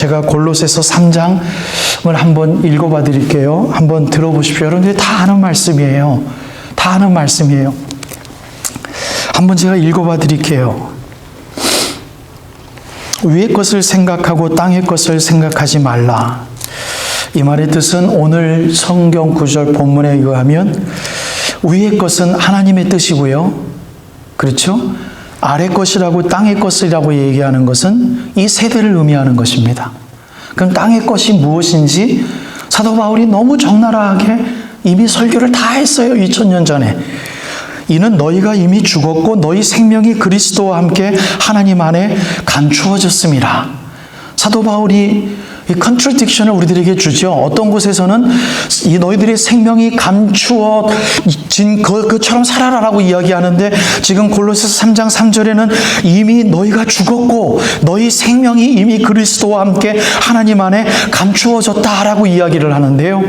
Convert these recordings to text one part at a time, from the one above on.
제가 골로새서 3장을 한번 읽어봐 드릴게요. 한번 들어보십시오. 여러분들이 다 아는 말씀이에요. 다 아는 말씀이에요. 한번 제가 읽어봐 드릴게요. 위의 것을 생각하고 땅의 것을 생각하지 말라. 이 말의 뜻은 오늘 성경 구절 본문에 의하면 위의 것은 하나님의 뜻이고요. 그렇죠? 아래 것이라고 땅의 것이라고 얘기하는 것은 이 세대를 의미하는 것입니다. 그럼 땅의 것이 무엇인지 사도 바울이 너무 적나라하게 이미 설교를 다 했어요. 2000년 전에. 이는 너희가 이미 죽었고 너희 생명이 그리스도와 함께 하나님 안에 감추어졌습니다. 사도 바울이 이 컨트라딕션을 우리들에게 주죠. 어떤 곳에서는 이 너희들의 생명이 감추어진 그처럼 살아라라고 이야기하는데 지금 골로새서 3장 3절에는 이미 너희가 죽었고 너희 생명이 이미 그리스도와 함께 하나님 안에 감추어졌다라고 이야기를 하는데요.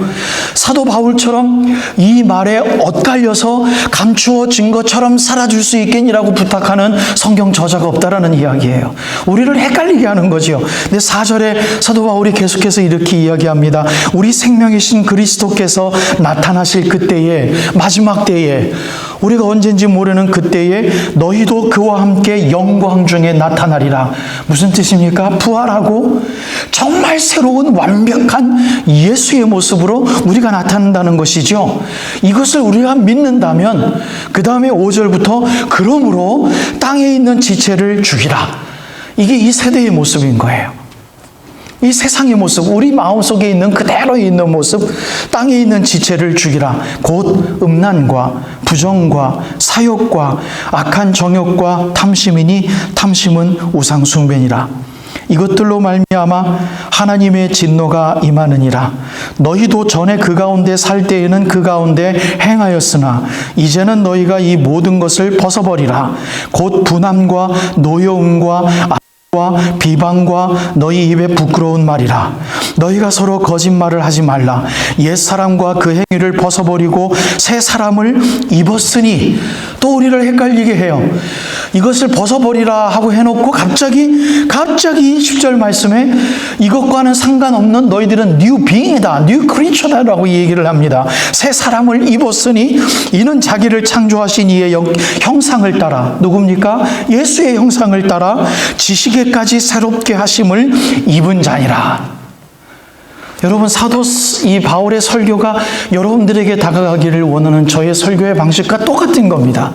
사도 바울처럼 이 말에 엇갈려서 감추어진 것처럼 살아줄 수 있겠니라고 부탁하는 성경 저자가 없다라는 이야기예요. 우리를 헷갈리게 하는 거죠. 근데 4절에 사도 바울이 계속해서 이렇게 이야기합니다. 우리 생명이신 그리스도께서 나타나실 그때에, 마지막 때에, 우리가 언젠지 모르는 그때에 너희도 그와 함께 영광 중에 나타나리라. 무슨 뜻입니까? 부활하고 정말 새로운 완벽한 예수의 모습으로 우리가 나타난다는 것이죠. 이것을 우리가 믿는다면 그 다음에 5절부터 그러므로 땅에 있는 지체를 죽이라. 이게 이 세대의 모습인 거예요. 이 세상의 모습, 우리 마음속에 있는 그대로 있는 모습, 땅에 있는 지체를 죽이라. 곧 음란과 부정과 사욕과 악한 정욕과 탐심이니 탐심은 우상 숭배니라. 이것들로 말미암아 하나님의 진노가 임하느니라. 너희도 전에 그 가운데 살 때에는 그 가운데 행하였으나 이제는 너희가 이 모든 것을 벗어버리라. 곧 분함과 노여움과 비방과 너희 입에 부끄러운 말이라. 너희가 서로 거짓말을 하지 말라. 옛사람과 그 행위를 벗어버리고 새 사람을 입었으니. 또 우리를 헷갈리게 해요. 이것을 벗어버리라 하고 해놓고 갑자기 10절 말씀에 이것과는 상관없는 너희들은 new being이다, new creature다라고 얘기를 합니다. 새 사람을 입었으니 이는 자기를 창조하신 이의 형상을 따라, 누굽니까? 예수의 형상을 따라 지식에까지 새롭게 하심을 입은 자니라. 여러분, 사도 이 바울의 설교가 여러분들에게 다가가기를 원하는 저의 설교의 방식과 똑같은 겁니다.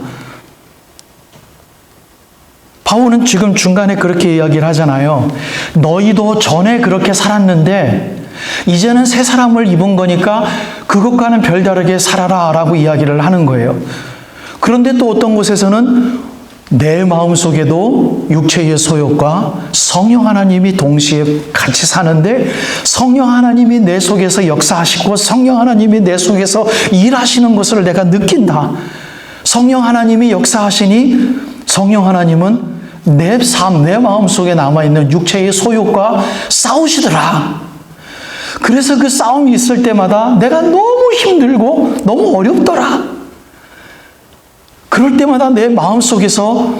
바울은 지금 중간에 그렇게 이야기를 하잖아요. 너희도 전에 그렇게 살았는데 이제는 새 사람을 입은 거니까 그것과는 별다르게 살아라 라고 이야기를 하는 거예요. 그런데 또 어떤 곳에서는 내 마음속에도 육체의 소욕과 성령 하나님이 동시에 같이 사는데 성령 하나님이 내 속에서 역사하시고 성령 하나님이 내 속에서 일하시는 것을 내가 느낀다. 성령 하나님이 역사하시니 성령 하나님은 내 삶, 내 마음속에 남아있는 육체의 소욕과 싸우시더라. 그래서 그 싸움이 있을 때마다 내가 너무 힘들고 너무 어렵더라. 그럴 때마다 내 마음속에서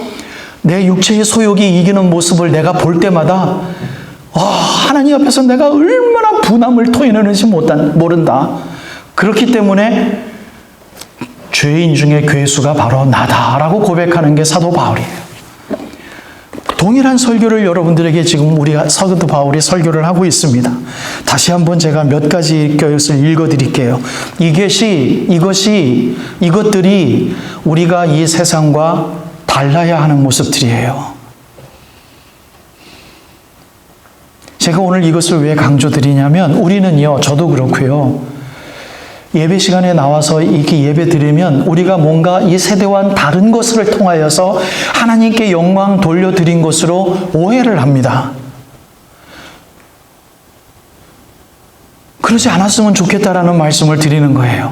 내 육체의 소욕이 이기는 모습을 내가 볼 때마다 하나님 앞에서 내가 얼마나 분함을 토해내는지 모른다. 그렇기 때문에 죄인 중에 괴수가 바로 나다라고 고백하는 게 사도 바울이에요. 동일한 설교를 여러분들에게 지금 우리가 사도 바울이 설교를 하고 있습니다. 다시 한번 제가 몇 가지 것을 읽어드릴게요. 이것들이 우리가 이 세상과 달라야 하는 모습들이에요. 제가 오늘 이것을 왜 강조드리냐면 우리는요, 저도 그렇고요. 예배 시간에 나와서 이렇게 예배 드리면 우리가 뭔가 이 세대와는 다른 것을 통하여서 하나님께 영광 돌려드린 것으로 오해를 합니다. 그러지 않았으면 좋겠다라는 말씀을 드리는 거예요.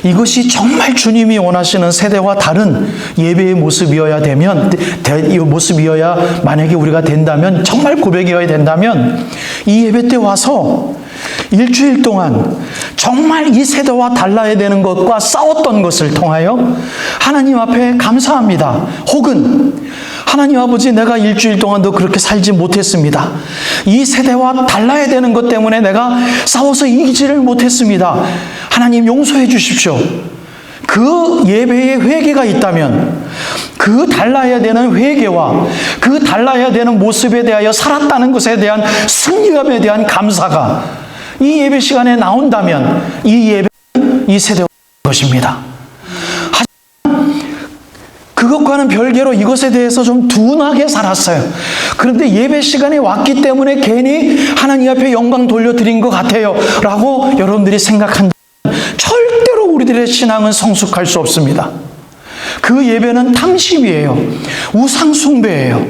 이것이 정말 주님이 원하시는 세대와 다른 예배의 모습이어야 만약에 우리가 된다면, 정말 고백이어야 된다면 이 예배 때 와서 일주일 동안 정말 이 세대와 달라야 되는 것과 싸웠던 것을 통하여 하나님 앞에 감사합니다. 혹은 하나님 아버지, 내가 일주일 동안도 그렇게 살지 못했습니다. 이 세대와 달라야 되는 것 때문에 내가 싸워서 이기지를 못했습니다. 하나님 용서해 주십시오. 그 예배에 회개가 있다면 그 달라야 되는 회개와 그 달라야 되는 모습에 대하여 살았다는 것에 대한 승리감에 대한 감사가 이 예배 시간에 나온다면 이 예배는 이 세대와 것입니다. 그것과는 별개로 이것에 대해서 좀 둔하게 살았어요. 그런데 예배 시간에 왔기 때문에 괜히 하나님 앞에 영광 돌려드린 것 같아요 라고 여러분들이 생각한다면 절대로 우리들의 신앙은 성숙할 수 없습니다. 그 예배는 탐심이에요. 우상 숭배예요.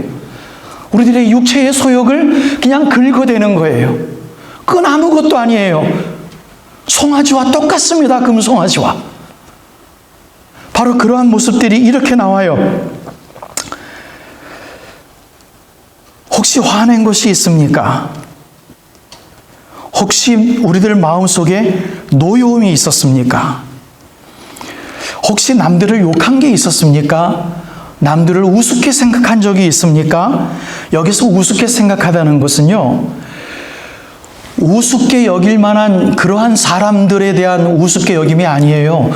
우리들의 육체의 소욕을 그냥 긁어대는 거예요. 그건 아무것도 아니에요. 송아지와 똑같습니다. 금송아지와. 바로 그러한 모습들이 이렇게 나와요. 혹시 화낸 것이 있습니까? 혹시 우리들 마음속에 노여움이 있었습니까? 혹시 남들을 욕한 게 있었습니까? 남들을 우습게 생각한 적이 있습니까? 여기서 우습게 생각하다는 것은요, 우습게 여길 만한 그러한 사람들에 대한 우습게 여김이 아니에요.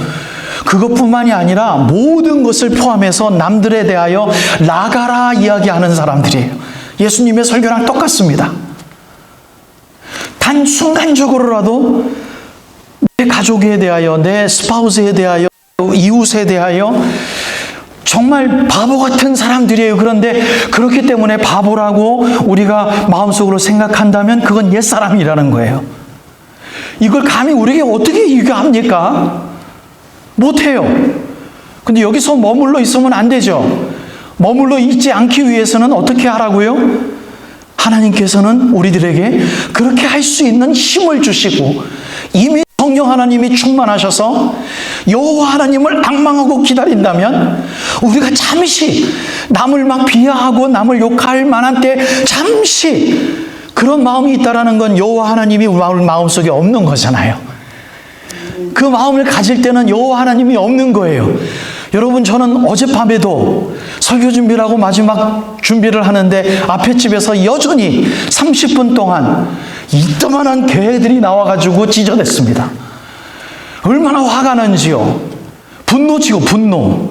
그것뿐만이 아니라 모든 것을 포함해서 남들에 대하여 나가라 이야기하는 사람들이에요. 예수님의 설교랑 똑같습니다. 단 순간적으로라도 내 가족에 대하여, 내 스파우스에 대하여, 이웃에 대하여 정말 바보 같은 사람들이에요. 그런데 그렇기 때문에 바보라고 우리가 마음속으로 생각한다면 그건 옛사람이라는 거예요. 이걸 감히 우리에게 어떻게 유교합니까? 못해요. 근데 여기서 머물러 있으면 안 되죠. 머물러 있지 않기 위해서는 어떻게 하라고요? 하나님께서는 우리들에게 그렇게 할 수 있는 힘을 주시고 이미 성령 하나님이 충만하셔서 여호와 하나님을 앙망하고 기다린다면 우리가 잠시 남을 막 비하하고 남을 욕할 만한 때 잠시 그런 마음이 있다라는 건 여호와 하나님이 우리 마음속에 없는 거잖아요. 그 마음을 가질 때는 여호와 하나님이 없는 거예요. 여러분, 저는 어젯밤에도 설교 준비를 하고 마지막 준비를 하는데 앞에 집에서 여전히 30분 동안 이따만한 개들이 나와가지고 찢어냈습니다. 얼마나 화가 나는지요. 분노지요, 분노.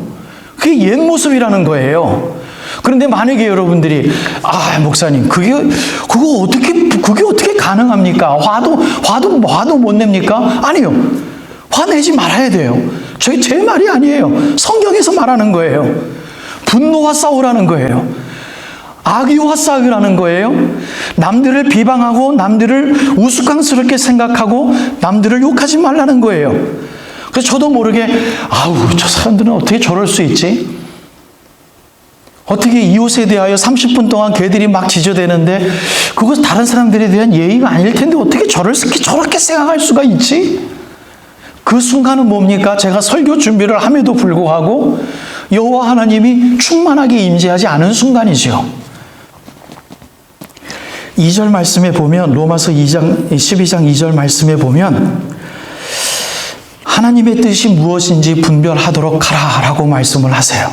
그게 옛 모습이라는 거예요. 그런데 만약에 여러분들이 목사님 그게 어떻게 가능합니까? 화도 못 냅니까? 아니요. 화내지 말아야 돼요. 제 말이 아니에요. 성경에서 말하는 거예요. 분노와 싸우라는 거예요. 악의와 싸우라는 거예요. 남들을 비방하고 남들을 우스꽝스럽게 생각하고 남들을 욕하지 말라는 거예요. 그래서 저도 모르게 저 사람들은 어떻게 저럴 수 있지? 어떻게 이웃에 대하여 30분 동안 개들이 막 짖어대는데 그것은 다른 사람들에 대한 예의가 아닐 텐데 어떻게 저렇게 생각할 수가 있지? 그 순간은 뭡니까? 제가 설교 준비를 함에도 불구하고 여호와 하나님이 충만하게 임재하지 않은 순간이죠. 2절 말씀에 보면 로마서 12장 2절 말씀에 보면 하나님의 뜻이 무엇인지 분별하도록 하라라고 말씀을 하세요.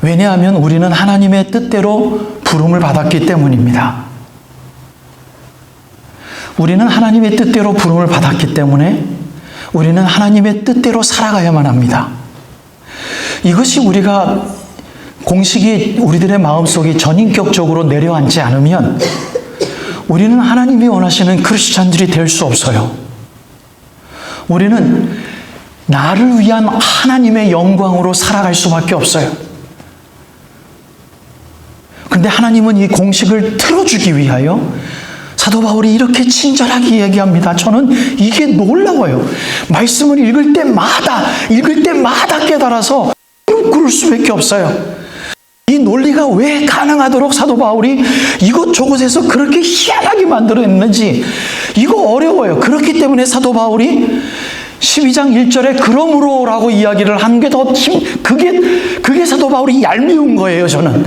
왜냐하면 우리는 하나님의 뜻대로 부름을 받았기 때문입니다. 우리는 하나님의 뜻대로 부름을 받았기 때문에 우리는 하나님의 뜻대로 살아가야만 합니다. 이것이 우리가 공식이 우리들의 마음속에 전인격적으로 내려앉지 않으면 우리는 하나님이 원하시는 크리스찬들이 될 수 없어요. 우리는 나를 위한 하나님의 영광으로 살아갈 수밖에 없어요. 그런데 하나님은 이 공식을 틀어주기 위하여 사도 바울이 이렇게 친절하게 얘기합니다. 저는 이게 놀라워요. 말씀을 읽을 때마다 깨달아서 그럴 수밖에 없어요. 이 논리가 왜 가능하도록 사도 바울이 이곳저곳에서 그렇게 희한하게 만들어냈는지 이거 어려워요. 그렇기 때문에 사도 바울이 12장 1절에 그러므로라고 이야기를 한 게 더 그게 사도 바울이 얄미운 거예요. 저는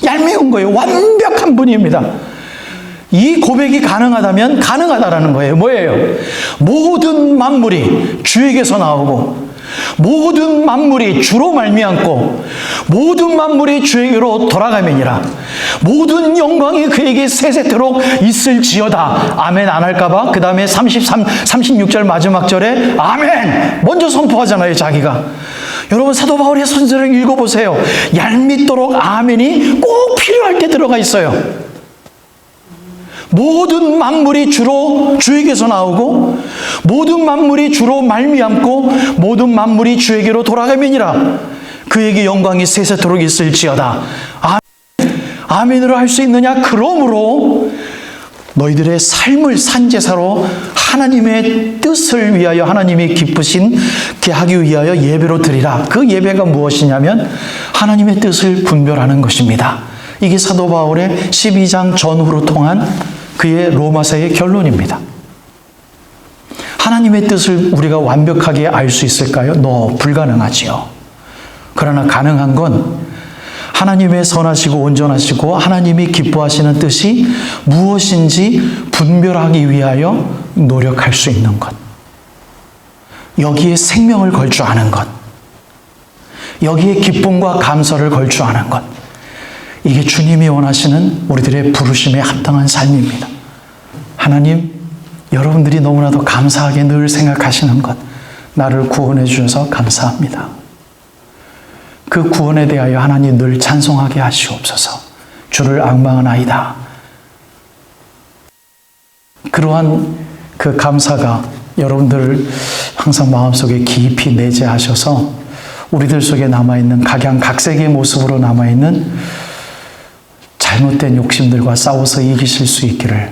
얄미운 거예요. 완벽한 분입니다. 이 고백이 가능하다면 가능하다라는 거예요. 뭐예요? 모든 만물이 주에게서 나오고 모든 만물이 주로 말미암고 모든 만물이 주에게로 돌아가면이라. 모든 영광이 그에게 세세토록 있을지어다. 아멘 안 할까봐 그 다음에 36절 마지막 절에 아멘 먼저 선포하잖아요, 자기가. 여러분, 사도 바울의 선서를 읽어보세요. 얄밉도록 아멘이 꼭 필요할 때 들어가 있어요. 모든 만물이 주로 주에게서 나오고 모든 만물이 주로 말미암고 모든 만물이 주에게로 돌아가면이라. 그에게 영광이 세세토록 있을지어다. 아멘으로 할 수 있느냐? 그러므로 너희들의 삶을 산제사로 하나님의 뜻을 위하여 하나님이 기쁘신 게 하기 위하여 예배로 드리라. 그 예배가 무엇이냐면 하나님의 뜻을 분별하는 것입니다. 이게 사도 바울의 12장 전후로 통한 그의 로마서의 결론입니다. 하나님의 뜻을 우리가 완벽하게 알 수 있을까요? 불가능하지요. 그러나 가능한 건 하나님의 선하시고 온전하시고 하나님이 기뻐하시는 뜻이 무엇인지 분별하기 위하여 노력할 수 있는 것. 여기에 생명을 걸 줄 아는 것. 여기에 기쁨과 감사를 걸 줄 아는 것. 이게 주님이 원하시는 우리들의 부르심에 합당한 삶입니다. 하나님, 여러분들이 너무나도 감사하게 늘 생각하시는 것, 나를 구원해 주셔서 감사합니다. 그 구원에 대하여 하나님 늘 찬송하게 하시옵소서. 주를 앙망하나이다. 그러한 그 감사가 여러분들을 항상 마음속에 깊이 내재하셔서 우리들 속에 남아있는 각양각색의 모습으로 남아있는 잘못된 욕심들과 싸워서 이기실 수 있기를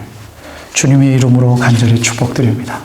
주님의 이름으로 간절히 축복드립니다.